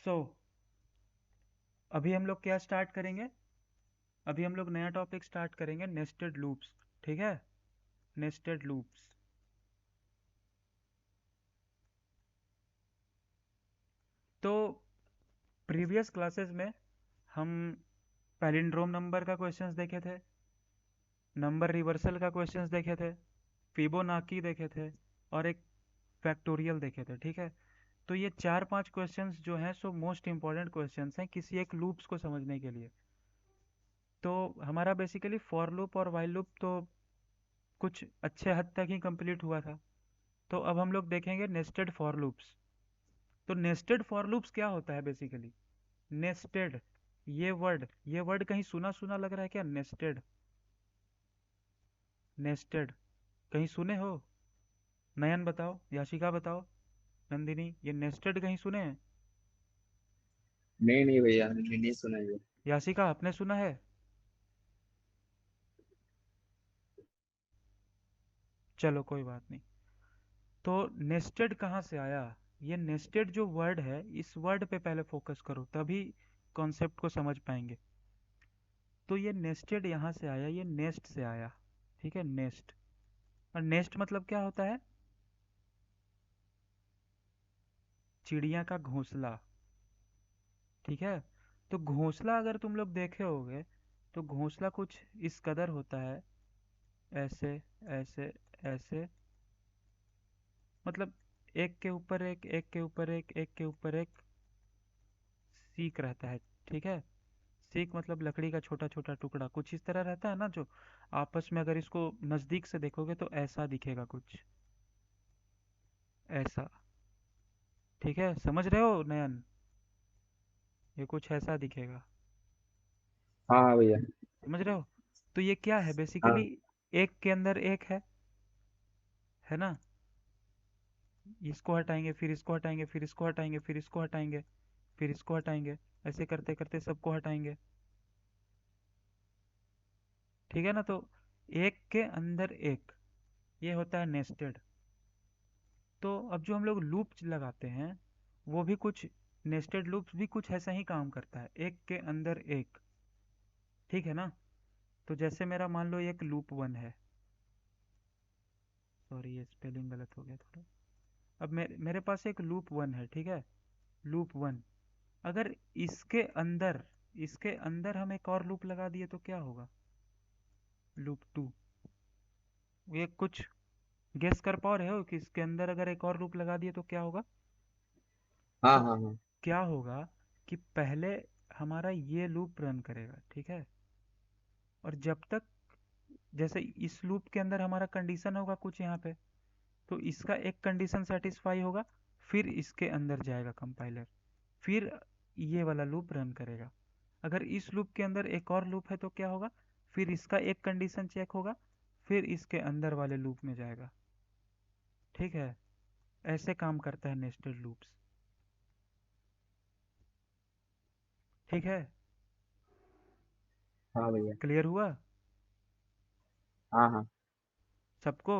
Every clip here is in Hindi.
सो अभी हम लोग क्या स्टार्ट करेंगे? अभी हम लोग नया टॉपिक स्टार्ट करेंगे, नेस्टेड लूप्स। ठीक है, नेस्टेड लूप्स। तो प्रीवियस क्लासेस में हम पैलिंड्रोम नंबर का क्वेश्चंस देखे थे, नंबर रिवर्सल का क्वेश्चंस देखे थे, फिबोनाकी देखे थे, और एक फैक्टोरियल देखे थे। ठीक है, तो ये चार पांच क्वेश्चंस जो हैं सो मोस्ट इंपॉर्टेंट क्वेश्चंस हैं किसी एक लूप्स को समझने के लिए। तो हमारा बेसिकली फॉर लूप और वाइल लूप तो कुछ अच्छे हद तक ही कंप्लीट हुआ था। तो अब हम लोग देखेंगे नेस्टेड फॉर लूप्स। तो नेस्टेड फॉर लूप्स क्या होता है बेसिकली? नेस्टेड, ये वर्ड कहीं सुना सुना लग रहा है क्या? नेस्टेड, नेस्टेड कहीं सुने हो? नयन बताओ, याशिका बताओ, नंदिनी, ये नेस्टेड कहीं सुने हैं? नहीं नहीं भैया, मैंने नहीं सुना ये। याशिका आपने सुना है? चलो कोई बात नहीं। तो नेस्टेड कहाँ से आया? ये नेस्टेड जो वर्ड है, इस वर्ड पे पहले फोकस करो, तभी कॉन्सेप्ट को समझ पाएंगे। तो ये नेस्टेड यहाँ से आया, ये नेस्ट से आया। ठीक है, नेस्ट। और नेस्ट मतलब क्या होता है? चिड़िया का घोंसला। ठीक है, तो घोंसला अगर तुम लोग देखे होगे तो घोंसला कुछ इस कदर होता है, ऐसे, ऐसे, ऐसे। मतलब एक के ऊपर एक, एक के ऊपर एक, एक के ऊपर एक सीक रहता है। ठीक है, सीक मतलब लकड़ी का छोटा छोटा टुकड़ा कुछ इस तरह रहता है ना, जो आपस में अगर इसको नजदीक से देखोगे तो ऐसा दिखेगा कुछ, ऐसा। ठीक है, समझ रहे हो नयन? ये कुछ ऐसा दिखेगा। हाँ हाँ भैया। समझ रहे हो? तो ये क्या है बेसिकली? हाँ एक के अंदर एक है ना? इसको हटाएंगे, फिर इसको हटाएंगे, फिर इसको हटाएंगे, फिर इसको हटाएंगे, फिर इसको हटाएंगे, ऐसे करते करते सबको हटाएंगे। ठीक है ना? तो एक के अंदर एक, ये होता है नेस्टेड। तो अब जो हम लोग लूप लगाते हैं वो भी कुछ, नेस्टेड लूप्स भी कुछ ऐसा ही काम करता है, एक के अंदर एक। ठीक है ना? तो जैसे मेरा मान लो एक लूप वन है, सॉरी ये स्पेलिंग गलत हो गया थोड़ा। अब मेरे पास एक लूप वन है। ठीक है, लूप वन। अगर इसके अंदर हम एक और लूप लगा दिए तो क्या होगा? Loop two. ये कुछ गेस कर पा रहे हो कि इसके अंदर अगर एक और लूप लगा दिए तो क्या होगा? हाँ तो हाँ हाँ। क्या होगा कि पहले हमारा ये लूप रन करेगा। ठीक है, और जब तक, जैसे इस लूप के अंदर हमारा कंडीशन होगा कुछ यहाँ पे, तो इसका एक कंडीशन सेटिस्फाई होगा, फिर इसके अंदर जाएगा कंपाइलर, फिर ये वाला लूप रन करेगा। अगर इस लूप के अंदर एक और लूप है तो क्या होगा? फिर इसका एक कंडीशन चेक होगा, फिर इसके अंदर वाले लूप में जाएगा। ठीक है, ऐसे काम करता है नेस्टेड लूप्स। ठीक है, हाँ भैया। क्लियर हुआ हाँ हाँ। सबको?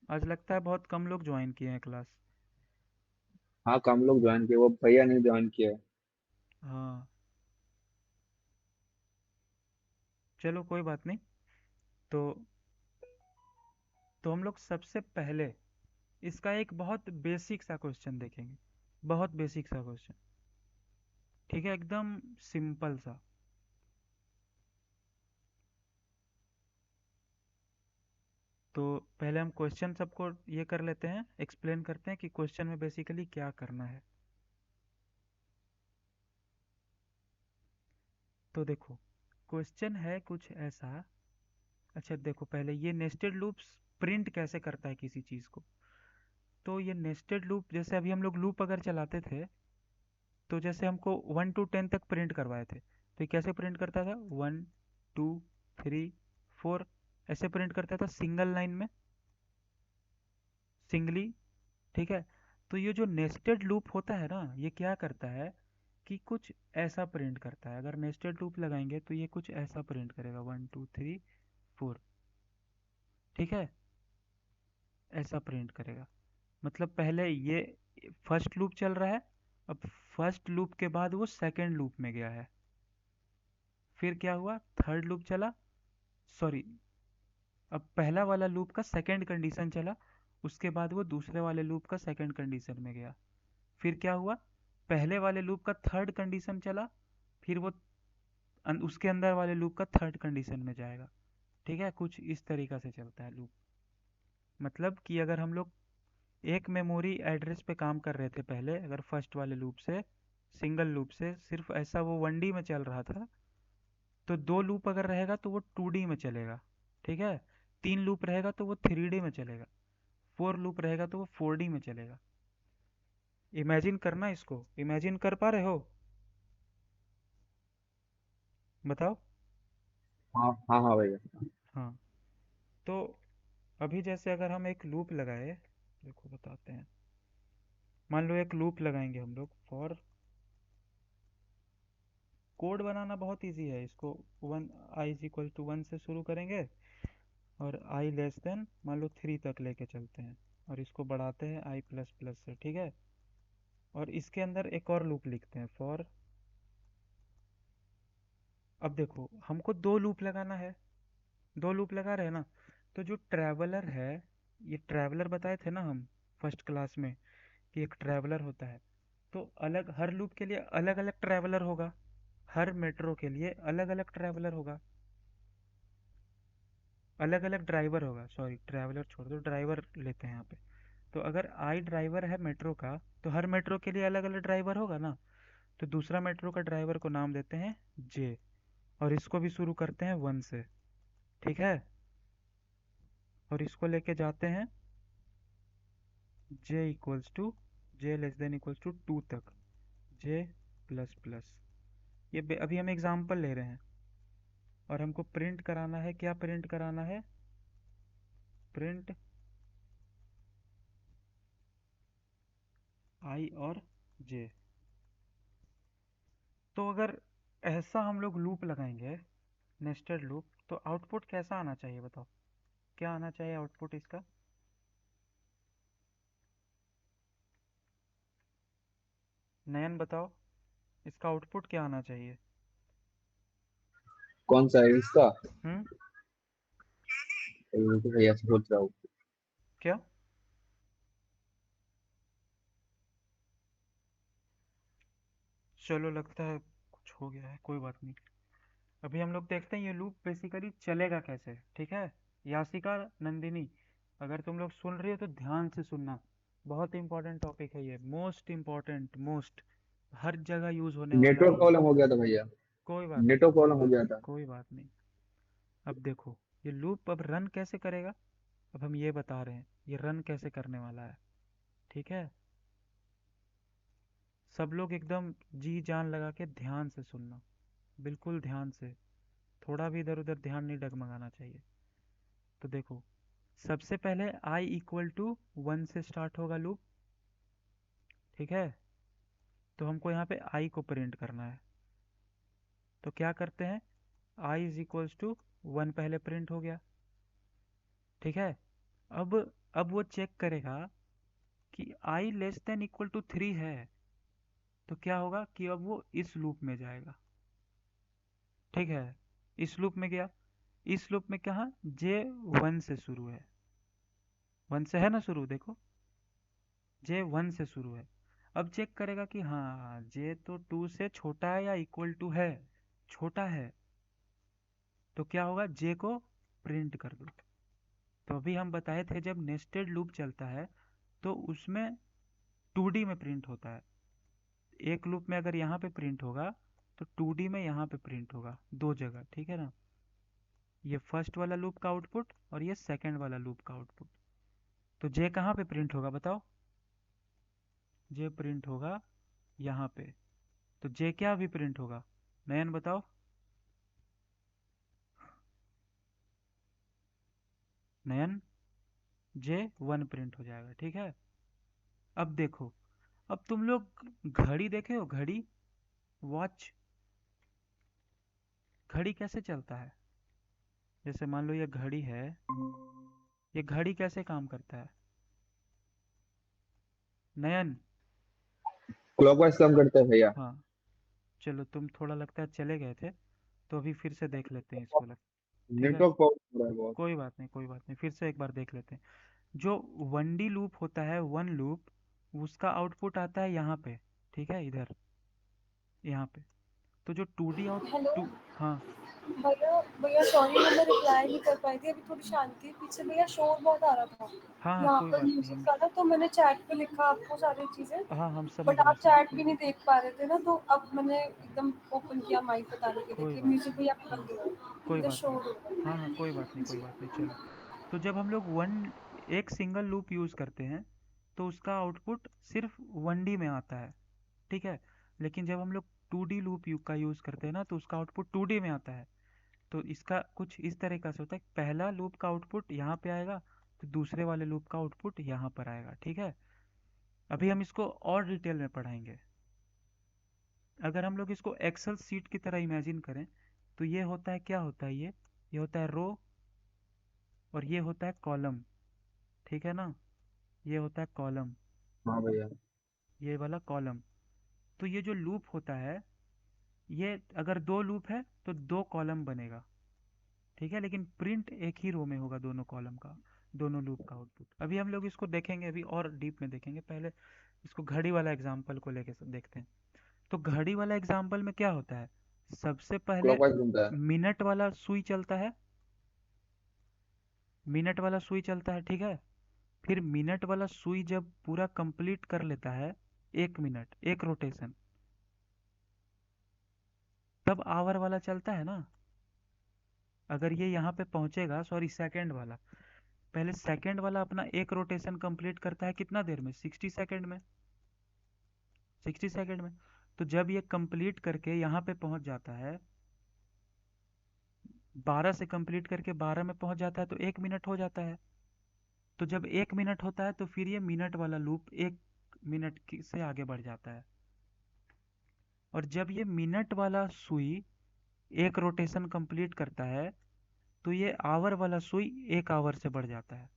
आज लगता है बहुत कम लोग ज्वाइन किए हैं क्लास। हाँ, कम लोग ज्वाइन किए, वो भैया ने ज्वाइन किया है। हाँ, चलो कोई बात नहीं। तो हम लोग सबसे पहले इसका एक बहुत बेसिक सा क्वेश्चन देखेंगे, बहुत बेसिक सा क्वेश्चन। ठीक है, एकदम सिंपल सा। तो पहले हम क्वेश्चन सबको ये कर लेते हैं, एक्सप्लेन करते हैं कि क्वेश्चन में बेसिकली क्या करना है। तो देखो, क्वेश्चन है कुछ ऐसा। अच्छा देखो, पहले ये नेस्टेड लूप्स प्रिंट कैसे करता है किसी चीज़ को। तो ये नेस्टेड लूप, जैसे अभी हम लोग लूप अगर चलाते थे, तो जैसे हमको 1 to 10 तक प्रिंट करवाए थे, तो ये कैसे प्रिंट करता था? 1 2 3 4, ऐसे प्रिंट करता था सिंगल लाइन में, सिंगली। ठीक है, तो ये जो नेस्टेड लूप होता है ना, ये क्या करता है कि कुछ ऐसा प्रिंट करता है। अगर नेस्टेड लूप लगाएंगे तो ये कुछ ऐसा प्रिंट करेगा, 1 2 3 4। ठीक है, ऐसा प्रिंट करेगा। मतलब पहले ये फर्स्ट लूप चल रहा है, अब फर्स्ट लूप के बाद वो सेकंड लूप में गया है, फिर क्या हुआ, थर्ड लूप चला, सॉरी, अब पहला वाला लूप का सेकंड कंडीशन चला, उसके बाद वो दूसरे वाले लूप का सेकंड कंडीशन में गया, फिर क्या हुआ, पहले वाले लूप का थर्ड कंडीशन चला, फिर वो उसके अंदर वाले लूप का थर्ड कंडीशन में जाएगा। ठीक है, कुछ इस तरीका से चलता है लूप। मतलब कि अगर हम लोग एक मेमोरी एड्रेस पे काम कर रहे थे पहले, अगर फर्स्ट वाले लूप से, सिंगल लूप से सिर्फ ऐसा वो 1D में चल रहा था, तो दो लूप अगर रहेगा तो वो 2D में चलेगा। ठीक है, तीन लूप रहेगा तो वो 3D में चलेगा, फोर लूप रहेगा तो वो 4D में चलेगा। इमेजिन करना, इसको इमेजिन कर पा रहे हो? बताओ। हाँ हाँ हाँ भैया। हाँ, तो अभी जैसे अगर हम एक लूप लगाए, देखो बताते हैं, मान लो एक लूप लगाएंगे हम लोग फॉर, कोड बनाना बहुत इजी है इसको, one, I is equal to 1 से शुरू करेंगे, और आई लेस देन मान लो 3 तक लेके चलते हैं, और इसको बढ़ाते हैं आई प्लस प्लस से। ठीक है, और इसके अंदर एक और लूप लिखते हैं फॉर, अब देखो हमको दो लूप लगाना है, दो लूप लगा रहे हैं ना, तो जो ट्रैवलर है, ये ट्रैवलर बताए थे ना हम फर्स्ट क्लास में कि एक ट्रैवलर होता है, तो अलग हर लूप के लिए अलग अलग ट्रैवलर होगा, हर मेट्रो के लिए अलग अलग ट्रैवलर होगा, अलग अलग ड्राइवर होगा, सॉरी ट्रैवलर छोड़ दो, ड्राइवर लेते हैं यहाँ पे। तो अगर आई ड्राइवर है मेट्रो का, तो हर मेट्रो के लिए अलग अलग ड्राइवर होगा ना, तो दूसरा मेट्रो का ड्राइवर को नाम देते हैं जे, और इसको भी शुरू करते हैं 1 से। ठीक है, और इसको लेके जाते हैं J equals to, J less than equals to 2 तक, जे प्लस प्लस। ये अभी हम एग्जाम्पल ले रहे हैं, और हमको प्रिंट कराना है, क्या प्रिंट कराना है, प्रिंट आई और जे। तो अगर ऐसा हम लोग लूप लगाएंगे, नेस्टेड लूप, तो आउटपुट कैसा आना चाहिए बताओ, क्या आना चाहिए आउटपुट इसका? नयन बताओ, इसका आउटपुट क्या आना चाहिए? कौन सा है इसका? हम्म, ये तो भैया सोच रहा हूँ। क्या? चलो लगता है कुछ हो गया है, कोई बात नहीं। अभी हम लोग देखते हैं ये लूप बेसिकली चलेगा कैसे। ठीक है, यासिका, नंदिनी, अगर तुम लोग सुन रही हो तो ध्यान से सुनना, बहुत इंपॉर्टेंट टॉपिक है ये, मोस्ट इंपॉर्टेंट, मोस्ट, हर जगह यूज होने वाला है नेटवर्क ये। प्रॉब्लम हो गया था भैया। कोई बात नहीं, नेटवर्क कोई प्रॉब्लम हो बात गया नहीं, था। कोई बात नहीं। अब देखो, ये लूप अब रन कैसे करेगा, अब हम ये बता रहे हैं ये रन कैसे करने वाला है। ठीक है, सब लोग एकदम जी जान लगा के ध्यान से सुनना, बिल्कुल ध्यान से, थोड़ा भी इधर उधर ध्यान नहीं डगमगाना चाहिए। तो देखो, सबसे पहले आई इक्वल टू 1 से स्टार्ट होगा लूप। ठीक है, तो हमको यहाँ पे आई को प्रिंट करना है, तो क्या करते हैं, आई इज इक्वल्स टू 1 पहले प्रिंट हो गया। ठीक है, अब अब वो चेक करेगा कि आई लेस देन इक्वल टू 3 है, तो क्या होगा कि अब वो इस लूप में जाएगा। ठीक है, इस लूप में गया, इस लूप में कहा, जे 1 से शुरू है, 1 से है ना शुरू, देखो जे 1 से शुरू है। अब चेक करेगा कि हाँ जे तो 2 से छोटा है या इक्वल टू है, छोटा है, तो क्या होगा, जे को प्रिंट कर दो। तो अभी हम बताए थे जब नेस्टेड लूप चलता है तो उसमें 2D में प्रिंट होता है, एक लूप में अगर यहाँ पे प्रिंट होगा तो 2D में यहाँ पे प्रिंट होगा, दो जगह। ठीक है ना, ये फर्स्ट वाला लूप का आउटपुट और ये सेकंड वाला लूप का आउटपुट। तो जे कहाँ पे प्रिंट होगा बताओ, जे प्रिंट होगा यहाँ पे। तो जे क्या भी प्रिंट होगा, नयन बताओ, नयन, जे 1 प्रिंट हो जाएगा। ठीक है, अब देखो, अब तुम लोग घड़ी देखे हो, घड़ी, वॉच, घड़ी कैसे चलता है, जैसे मान लो ये घड़ी है, ये घड़ी कैसे काम करता है, नयन। क्लॉकवाइज काम करता है भैया। हाँ, चलो तुम थोड़ा लगता है चले गए थे, तो अभी फिर से देख लेते हैं इसको ठीक है। नेटवर्क प्रॉब्लम हो रहा है बहुत। कोई बात नहीं, कोई बात नहीं, फिर से एक बार देख लेते हैं। जो 1D लूप होता है, वन लूप, उसका आउटपुट आता है यहाँ पे, ठीक है, इधर, यहाँ पे। तो जो 2D आउट हेलो टू हाँ भैया। भैया सॉरी, मैं रिप्लाई नहीं कर पाई थी, अभी थोड़ी शांति है पीछे। भैया शोर बहुत आ रहा था हाँ हाँ, यहाँ कोई पर बात नहीं, म्यूजिक हम का ना, तो मैंने चैट पे लिखा आपको सारी चीजें, हाँ, हम समझ बट रहे हैं, आप समझ, चैट भी नहीं देख पा रहे थे ना, तो अब मैंने एकदम ओपन किया माइक बताने के लिए कोई कि बात म्यूजिक नहीं। भैया आपको हाँ, लग गया कोई इधर बात नहीं। शोर हो रहा हाँ हाँ, कोई बात नहीं, है कोई जी। बात नहीं, चलो। तो जब हम लोग एक सिंगल लूप यूज़ करते हैं, तो उसका आउटपुट सिर्फ 1D में आता है, ठीक है। लेकिन जब हम लोग 2D लूप का यूज़ करते हैं ना, तो उसका आउटपुट 2D में आता है। तो इसका कुछ इस तरीक़ा से होता है, पहला लूप का आउटपुट यहाँ पे आएगा, तो दूसरे वाले लूप का आउटपुट यहाँ पर आएगा, ठीक है। अभी हम इसको और डिटेल में पढ़ाएंगे। अगर हम लोग इसको एक्सेल सीट की तरह इमेजिन करें, तो ये होता है, क्या होता है ये होता है रो, और ये होता है कॉलम, ठीक है ना। ये होता है कॉलम, हाँ भैया। ये वाला कॉलम। तो ये जो लूप होता है, ये अगर दो लूप है तो दो कॉलम बनेगा, ठीक है। लेकिन प्रिंट एक ही रो में होगा, दोनों कॉलम का, दोनों लूप का आउटपुट। अभी हम लोग इसको देखेंगे, अभी और डीप में देखेंगे। पहले इसको घड़ी वाला एग्जाम्पल को लेके देखते हैं। तो घड़ी वाला एग्जाम्पल में क्या होता है, सबसे पहले क्लॉकवाइज घूमता है। मिनट वाला सुई चलता है, मिनट वाला सुई चलता है, ठीक है। फिर मिनट वाला सुई जब पूरा कंप्लीट कर लेता है, 1 मिनट, एक रोटेशन, तब आवर वाला चलता है ना। अगर ये यहाँ पे पहुंचेगा, सॉरी, सेकंड वाला, पहले सेकंड वाला अपना एक रोटेशन कंप्लीट करता है कितना देर में, 60 सेकंड में, 60 सेकंड में। तो जब ये कंप्लीट करके यहाँ पे पहुंच जाता है, 12 से कंप्लीट करके 12 में पहुंच जाता है, तो 1 मिनट हो जाता है। तो जब 1 मिनट होता है, तो फिर ये मिनट वाला लूप 1 मिनट से आगे बढ़ जाता है। और जब ये मिनट वाला सुई एक रोटेशन कंप्लीट करता है, तो ये आवर वाला सुई 1 आवर से बढ़ जाता है।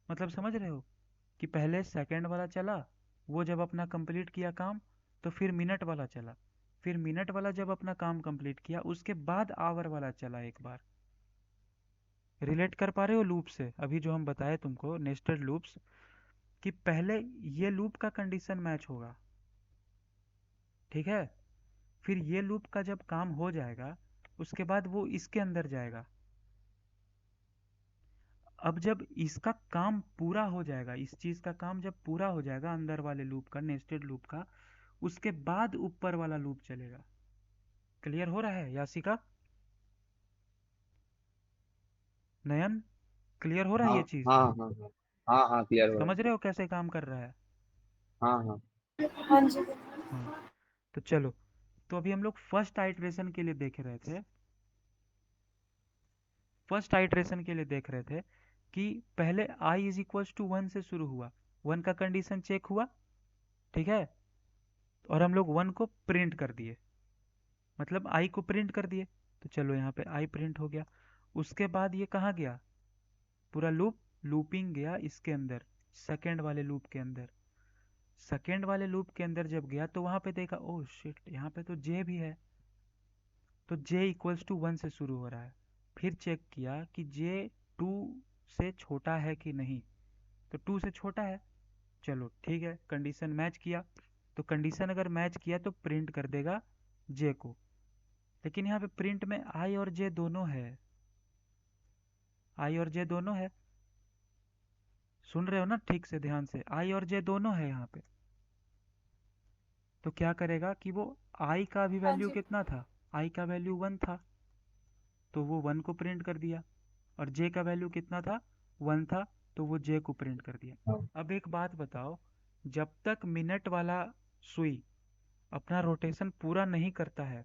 मतलब समझ रहे हो कि पहले सेकंड वाला चला, वो जब अपना कंप्लीट किया काम, तो फिर मिनट वाला चला, फिर मिनट वाला जब अपना काम कंप्लीट किया, उसके बाद आवर वाला चला एक बार। रिलेट कर पा रहे हो लूप से, अभी जो हम बताए तुमको नेस्टेड लूप्स, कि पहले ये लूप का कंडीशन मैच होगा, ठीक है। फिर ये लूप का जब काम हो जाएगा, उसके बाद वो इसके अंदर जाएगा। अब जब इसका काम पूरा हो जाएगा, इस चीज का काम जब पूरा हो जाएगा, अंदर वाले लूप का, नेस्टेड लूप का, उसके बाद ऊपर वाला लूप चलेगा। क्लियर हो रहा है यासिका, नयन, क्लियर हो रहा है हाँ ये चीज? हाँ हाँ हाँ। हाँ हाँ, क्लियर हो रहा समझ है। रहे हो कैसे काम कर रहा है? हाँ हाँ। हाँ जी। हाँ, तो चलो। तो अभी हम लोग फर्स्ट आइटरेशन के लिए देख रहे थे, फर्स्ट आइटरेशन के लिए देख रहे थे कि पहले i इज इक्वल्स टू 1 से शुरू हुआ, 1 का कंडीशन चेक हुआ, ठीक है। और हम लोग 1 को प्रिंट कर दिए, मतलब i को प्रिंट कर दिए। तो चलो यहाँ पे i प्रिंट हो गया। उसके बाद ये कहाँ गया, पूरा लूप, लूपिंग गया इसके अंदर, सेकेंड वाले लूप के अंदर। सेकेंड वाले लूप के अंदर जब गया, तो वहां पे देखा, ओह शिट, यहाँ पे तो j भी है। तो j इक्वल्स टू 1 से शुरू हो रहा है। फिर चेक किया कि j 2 से छोटा है कि नहीं, तो 2 से छोटा है। चलो ठीक है, कंडीशन मैच किया। तो कंडीशन अगर मैच किया तो प्रिंट कर देगा j को। लेकिन यहाँ पे प्रिंट में i और j दोनों है, i और j दोनों है। सुन रहे हो ना ठीक से ध्यान से, i और j दोनों है यहाँ पे। तो क्या करेगा कि वो i का भी हाँ वैल्यू जी। कितना था, i का वैल्यू 1 था, तो वो 1 को प्रिंट कर दिया। और j का वैल्यू कितना था, 1 था, तो वो j को प्रिंट कर दिया। हाँ। अब एक बात बताओ, जब तक मिनट वाला सुई अपना रोटेशन पूरा नहीं करता है,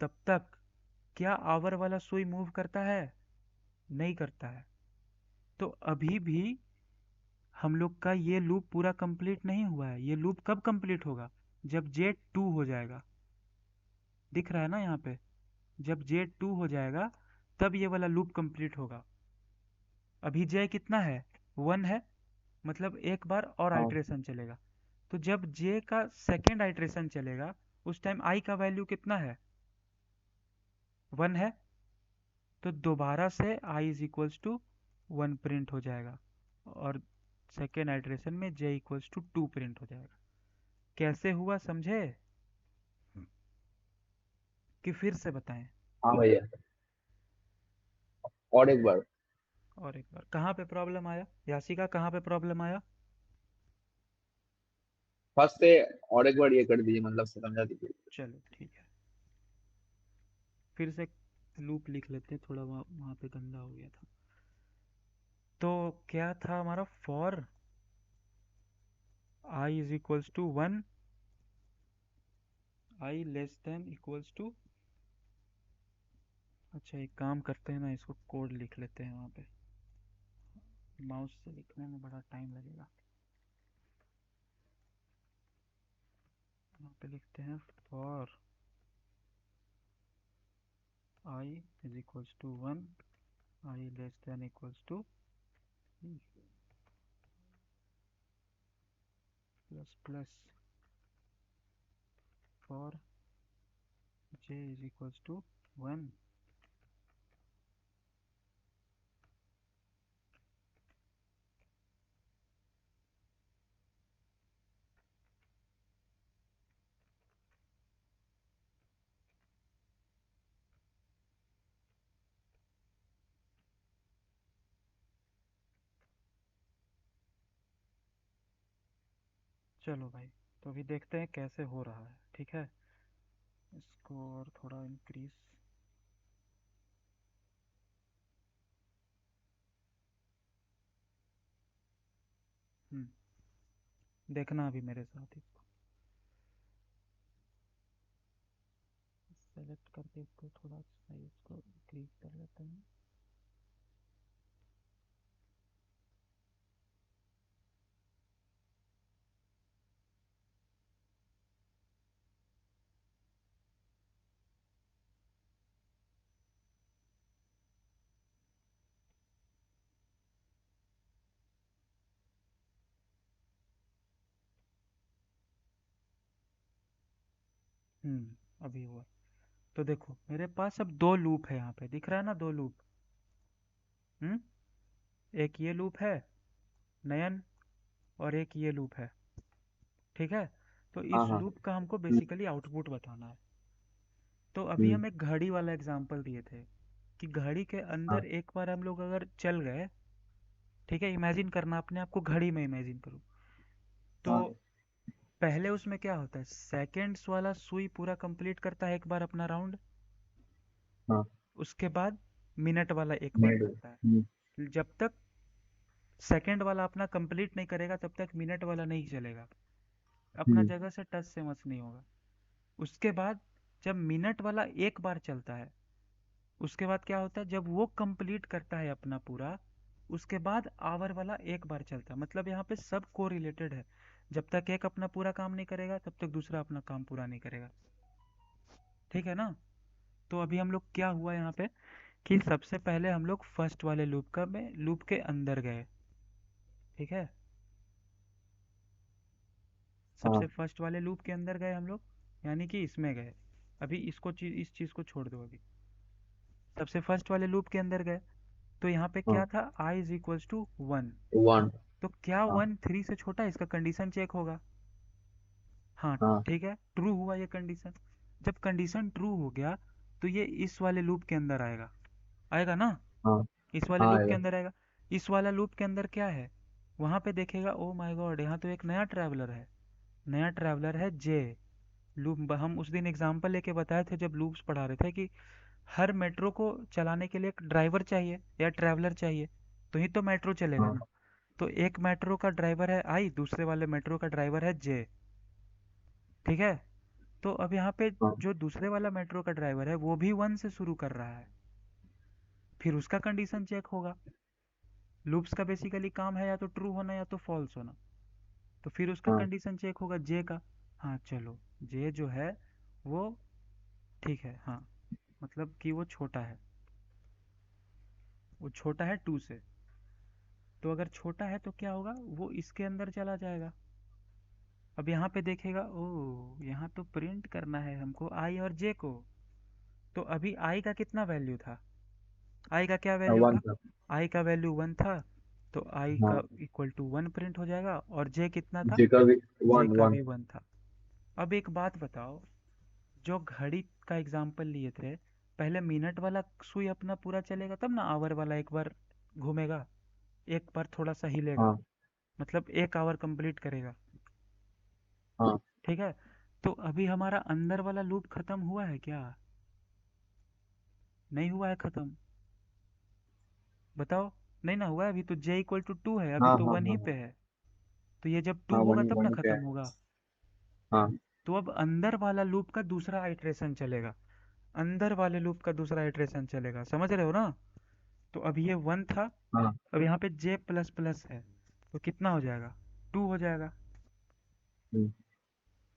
तब तक क्या आवर वाला सुई मूव करता है? नहीं करता है। तो अभी भी हम लोग का ये लूप पूरा कंप्लीट नहीं हुआ है। ये लूप कब कंप्लीट होगा, जब जे 2 हो जाएगा। दिख रहा है ना यहाँ पे, जब जे 2 हो जाएगा, तब ये वाला लूप कंप्लीट होगा। अभी जे कितना है, 1 है, मतलब एक बार और हाँ आइटरेशन चलेगा। तो जब जे का सेकेंड आइट्रेशन चलेगा उस टाइम आई का वैल्यू कितना है, 1 है, तो दोबारा से आई इज इक्वल्स टू 1 प्रिंट हो जाएगा और सेकेंड आइट्रेशन में जे इक्वल्स टू 2 प्रिंट हो जाएगा। कैसे हुआ समझे कि फिर से बताएं? हाँ भैया, और एक बार। और एक बार। कहाँ पे प्रॉब्लम आया यासिका, कहाँ पे प्रॉब्लम आया? फर्स्ट से और एक बार ये कर दीजिए, मतलब समझा दीजिए। चलो ठीक है, फिर से लूप लिख लेते हैं, थोड़ा वहाँ वहाँ पे गंदा हो गया था। तो क्या था हमारा, for I is equals to 1, I less than equals to, अच्छा एक काम करते हैं ना, इसको कोड लिख लेते हैं वहाँ पे, माउस से लिखने में बड़ा टाइम लगेगा। यहाँ पे लिखते हैं for I is equals to 1, I less than equals to plus plus for j is equals to 1। चलो भाई, तो अभी देखते हैं कैसे हो रहा है, ठीक है। इसको और थोड़ा इंक्रीज, देखना अभी मेरे साथ, इसको सेलेक्ट करके इसको थोड़ा साइज को इंक्रीज कर लेते हैं। अभी हुआ। तो देखो मेरे पास अब दो लूप है, यहाँ पे दिख रहा है ना, दो लूप। हम्म एक ये लूप है नयन, और एक ये लूप है, ठीक है। तो हाँ इस हाँ। लूप का हमको हम्म, बेसिकली आउटपुट बताना है। तो अभी हम्म, हम एक घड़ी वाला एग्जांपल दिए थे कि घड़ी के हाँ अंदर एक बार हम लोग अगर चल गए, ठीक है, इमेजिन करना अपने आप को घड़ी में इमेजिन करो। तो हाँ पहले उसमें क्या होता है, सेकेंड्स वाला सुई पूरा कंप्लीट करता है एक बार अपना राउंड, हाँ। उसके बाद मिनट वाला एक बार मिनट। करता है। जब तक सेकंड वाला अपना कंप्लीट नहीं करेगा तब तक मिनट वाला नहीं चलेगा, अपना हम्म, जगह से टच से मस नहीं होगा। उसके बाद जब मिनट वाला एक बार चलता है, उसके बाद क्या होता है, जब वो कंप्लीट करता है अपना पूरा, उसके बाद आवर वाला एक बार चलता है। मतलब यहाँ पे सब को रिलेटेड है, जब तक एक अपना पूरा काम नहीं करेगा तब तक दूसरा अपना काम पूरा नहीं करेगा, ठीक है ना। तो अभी हम लोग क्या हुआ यहाँ पे कि सबसे पहले हम लोग फर्स्ट वाले लूप का में लूप के अंदर गए, ठीक है। सबसे हाँ फर्स्ट वाले लूप के अंदर गए हम लोग, यानी कि इसमें गए। अभी इसको इस चीज को छोड़ दो अभी, सबसे फर्स्ट वाले लूप के अंदर गए। तो यहाँ पे हाँ। क्या था, i इज इक्वल्स टू 1। 1। तो क्या हाँ 1 3 से छोटा है, इसका कंडीशन चेक होगा। हाँ हाँ ठीक है, ट्रू हुआ ये कंडीशन। जब कंडीशन ट्रू हो गया तो ये इस वाले लूप के अंदर आएगा, आएगा ना, हाँ। इस वाले हाँ लूप के आएगा। अंदर आएगा। इस वाला लूप के अंदर क्या है, वहां पे देखेगा, ओ माय गॉड यहाँ तो एक नया ट्रैवलर है, नया ट्रैवलर है जे। लूप हम उस दिन एग्जांपल लेके बताए थे जब लूप्स पढ़ा रहे थे कि हर मेट्रो को चलाने के लिए एक ड्राइवर चाहिए या ट्रैवलर चाहिए, तो ही तो मेट्रो चलेगा हाँ ना। तो एक मेट्रो का ड्राइवर है आई, दूसरे वाले मेट्रो का ड्राइवर है जे, ठीक है। तो अब यहाँ पे हाँ जो दूसरे वाला मेट्रो का ड्राइवर है वो भी 1 से शुरू कर रहा है, फिर उसका कंडीशन चेक होगा। लूप्स का बेसिकली काम है या तो ट्रू होना या तो फॉल्स होना, तो फिर उसका हाँ कंडीशन चेक होगा जे का। हाँ चलो, जे जो है वो ठीक है, हाँ, मतलब कि वो छोटा है, वो छोटा है 2 से। तो अगर छोटा है तो क्या होगा, वो इसके अंदर चला जाएगा। अब यहाँ पे देखेगा, ओ यहाँ तो प्रिंट करना है हमको आई और जे को। तो अभी आई का कितना वैल्यू था, आई का क्या वैल्यू वन था, था। आई का वैल्यू 1 था। तो आई का हाँ, इक्वल टू 1 प्रिंट हो जाएगा, और जे कितना था, जी का भी जे वन का वन। भी 1 था। अब एक बात बताओ, जो घड़ी का एग्जाम्पल लिए थे, पहले मिनट वाला सुई अपना पूरा चलेगा तब ना आवर वाला एक बार घूमेगा, एक बार थोड़ा सा हिलेगा, हाँ मतलब एक आवर कंप्लीट करेगा। हाँ ठीक है, तो अभी हमारा अंदर वाला लूप खत्म हुआ है क्या, नहीं हुआ है खत्म, बताओ। नहीं ना हुआ है, अभी तो j इक्वल टू 2 है, अभी हाँ तो हाँ 1 ही हाँ पे है। तो ये जब 2 हाँ, होगा वही तब ना वही पे खत्म है। होगा। हाँ तो अब अंदर वाला लूप का दूसरा आइट्रेशन चलेगा, अंदर वाले लूप का दूसरा आइट्रेशन चलेगा, समझ रहे हो ना। तो अब ये 1 था, हाँ। अब यहाँ पे j प्लस प्लस है, तो कितना हो जाएगा, 2 हो जाएगा। हम्म,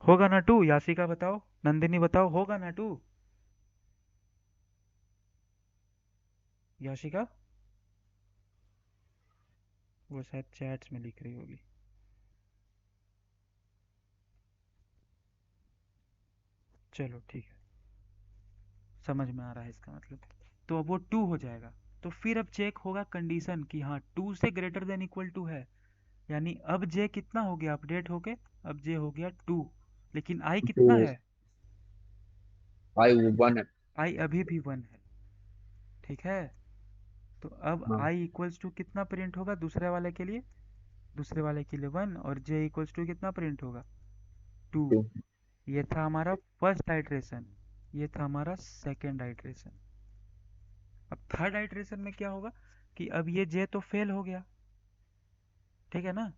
होगा ना 2, यासिका बताओ, नंदिनी बताओ, होगा ना 2, याशिका, वो शायद चैट्स में लिख रही होगी। चलो ठीक है, समझ में आ रहा है इसका मतलब। तो अब वो 2 हो जाएगा। तो फिर अब चेक होगा कंडीशन कि हाँ 2 से ग्रेटर देन इक्वल टू है, यानी अब जे कितना हो गया अपडेट होके, अब जे हो गया 2, लेकिन आई टू। कितना है, आई वन है। आई अभी भी 1 है। ठीक है, तो अब हाँ आई इक्वल्स टू कितना प्रिंट होगा दूसरे वाले के लिए, दूसरे वाले के लिए 1, और जे इक्वल्स टू कितना प्रिंट होगा, 2। टू। ये था हमारा फर्स्ट आइट्रेशन, ये था हमारा सेकेंड आइट्रेशन। अब थर्ड आइट्रेशन में क्या होगा कि अब ये जे तो फेल हो गया, ठीक है ना।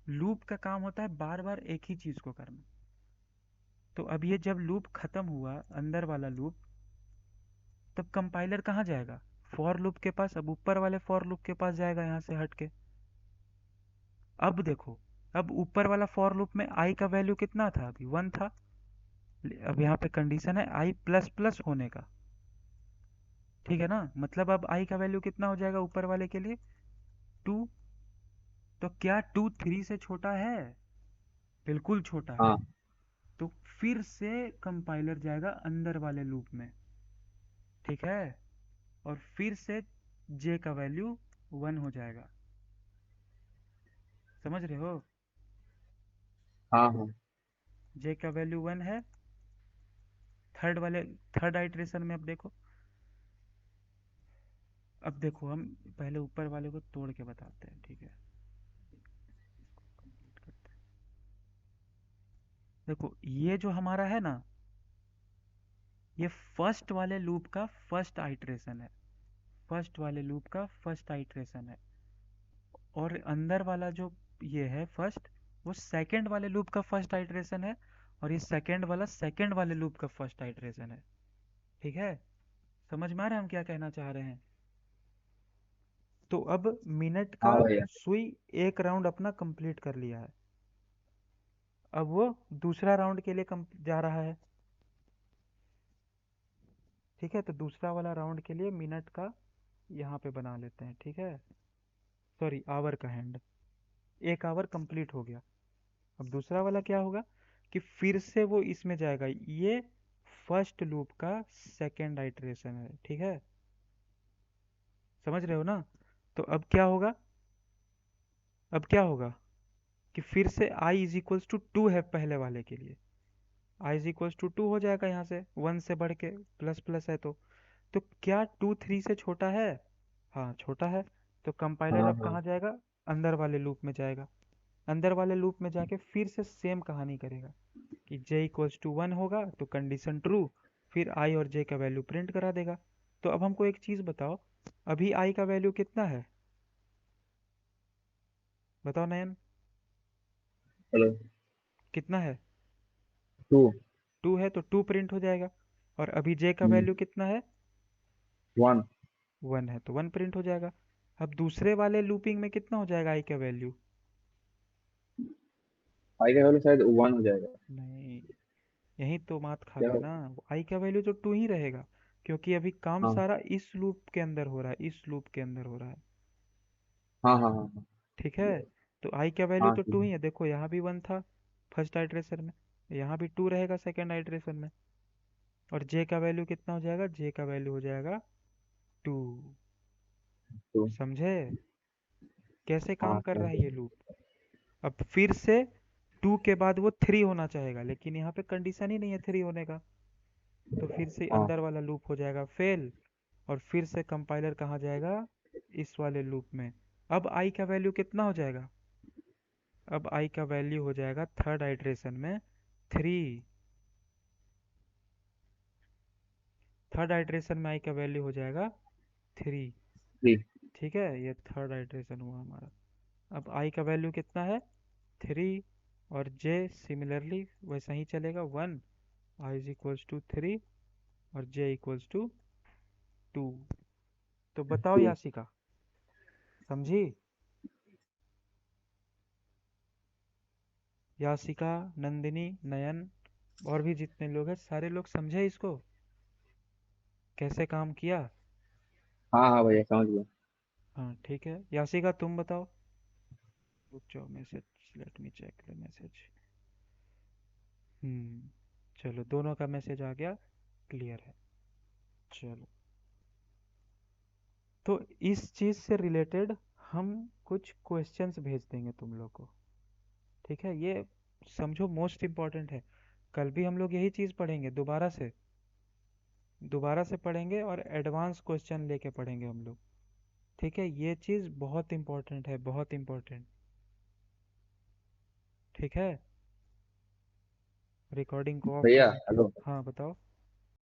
लूप का काम होता है बार बार एक ही चीज को करना। तो अब ये जब लूप खत्म हुआ, अंदर वाला लूप, तब कंपाइलर कहाँ जाएगा, फॉर लूप के पास, अब ऊपर वाले फॉर लूप के पास जाएगा यहाँ से हट के। अब देखो, अब ऊपर वाला फॉर लूप में आई का वैल्यू कितना था, अभी 1 था। अब यहाँ पे कंडीशन है आई प्लस प्लस होने का, ठीक है ना। मतलब अब आई का वैल्यू कितना हो जाएगा ऊपर वाले के लिए, 2। तो क्या 2 3 से छोटा है, बिल्कुल छोटा है। हाँ तो फिर से कंपाइलर जाएगा अंदर वाले लूप में, ठीक है, और फिर से जे का वैल्यू 1 हो जाएगा, समझ रहे हो। हाँ हाँ। जे का वैल्यू 1 है, थर्ड वाले, थर्ड आइट्रेशन में। अब देखो, अब देखो हम पहले ऊपर वाले को तोड़ के बताते हैं, ठीक है, इसको कंप्लीट करते हैं। देखो ये जो हमारा है ना, ये फर्स्ट वाले लूप का फर्स्ट आइट्रेशन है, फर्स्ट वाले लूप का फर्स्ट आइट्रेशन है। और अंदर वाला जो ये है फर्स्ट, वो सेकंड वाले लूप का फर्स्ट आइट्रेशन है, और ये सेकंड वाला सेकंड वाले लूप का फर्स्ट आइट्रेशन है। ठीक है, समझ में आ रहा है हम क्या कहना चाह रहे हैं। तो अब मिनट का हाँ भैया। सुई एक राउंड अपना कंप्लीट कर लिया है, अब वो दूसरा राउंड के लिए जा रहा है। ठीक है, तो दूसरा वाला राउंड के लिए मिनट का यहाँ पे बना लेते हैं, ठीक है, सॉरी आवर का हैंड, एक आवर कंप्लीट हो गया। अब दूसरा वाला क्या होगा कि फिर से वो इसमें जाएगा, ये फर्स्ट लूप का सेकेंड आइट्रेशन है, ठीक है, समझ रहे हो ना। तो अब क्या होगा, अब क्या होगा कि फिर से i इज इक्वल्स टू 2 है पहले वाले के लिए, i इज इक्वल्स टू 2 हो जाएगा यहाँ से, 1 से बढ़ के प्लस प्लस है तो क्या 2 3 से छोटा है, हाँ छोटा है। तो कंपाइलर हाँ अब हाँ कहाँ जाएगा, अंदर वाले लूप में जाएगा, अंदर वाले लूप में जाके फिर से सेम कहानी करेगा कि j इक्वल्स टू 1 होगा तो कंडीशन ट्रू, फिर i और j का वैल्यू प्रिंट करा देगा। तो अब हमको एक चीज़ बताओ, अभी i का वैल्यू कितना है, बताओ नयन, चलो। कितना है, टू। 2 है तो 2 प्रिंट हो जाएगा। और अभी j का वैल्यू कितना है, वन। 1 है तो 1 प्रिंट हो जाएगा। अब दूसरे वाले लूपिंग में कितना हो जाएगा i का वैल्यू, आई का वैल्यू शायद वन हो जाएगा। नहीं, यही तो मात खा क्या गए हो? ना, i का वैल्यू तो 2 ही रहेगा, क्योंकि अभी काम हाँ सारा इस लूप के अंदर हो रहा है, इस लूप के अंदर हो रहा है। हाँ हाँ हाँ ठीक है, तो i का वैल्यू हाँ तो ठीक 2 है। ही है, देखो यहाँ भी 1 था, फर्स्ट आइट्रेशन में, यहाँ भी 2 रहेगा सेकेंड आइट्रेशन में। और जे का वैल्यू कितना हो जाएगा? जे का वैल्यू हो जाएगा 2। तो समझे कैसे काम हाँ कर रहा समझ है ये गया। लूप? अब फिर से 2 के बाद वो 3 होना चाहेगा, लेकिन यहाँ पे कंडीशन ही नहीं है 3 होने का, तो फिर से हाँ अंदर वाला लूप हो जाएगा फेल। और फिर से कंपाइलर कहाँ जाएगा? इस वाले लूप में। अब आई का वैल्यू कितना हो जाएगा? अब आई का वैल्यू हो जाएगा थर्ड आइट्रेशन में 3। थर्ड आइट्रेशन में आई का वैल्यू हो जाएगा 3। जी। ठीक है, ये थर्ड आइट्रेशन हुआ हमारा। अब आई का वैल्यू कितना है? 3। और जे सिमिलरली वैसा ही चलेगा 1। आई इज इक्वल्स टू 3 और जे इक्वल्स टू 2। तो बताओ जी। यासिका, समझी? यासिका, नंदिनी, नयन और भी जितने लोग हैं सारे लोग समझे इसको कैसे काम किया? हाँ हाँ भैया समझ गया। हाँ ठीक है, यासिका तुम बताओ। रुक जाओ, message, let me check the message. चलो दोनों का मैसेज आ गया, क्लियर है। चलो, तो इस चीज़ से रिलेटेड हम कुछ क्वेश्चंस भेज देंगे तुम लोग को। ठीक है, ये समझो मोस्ट इम्पॉर्टेंट है। कल भी हम लोग यही चीज़ पढ़ेंगे, दोबारा से पढ़ेंगे और एडवांस क्वेश्चन लेके पढ़ेंगे हम लोग। ठीक है, ये चीज़ बहुत इम्पोर्टेंट है, बहुत इम्पोर्टेंट। ठीक है, रिकॉर्डिंग को ऑफ भैया करो। हेलो। हाँ बताओ।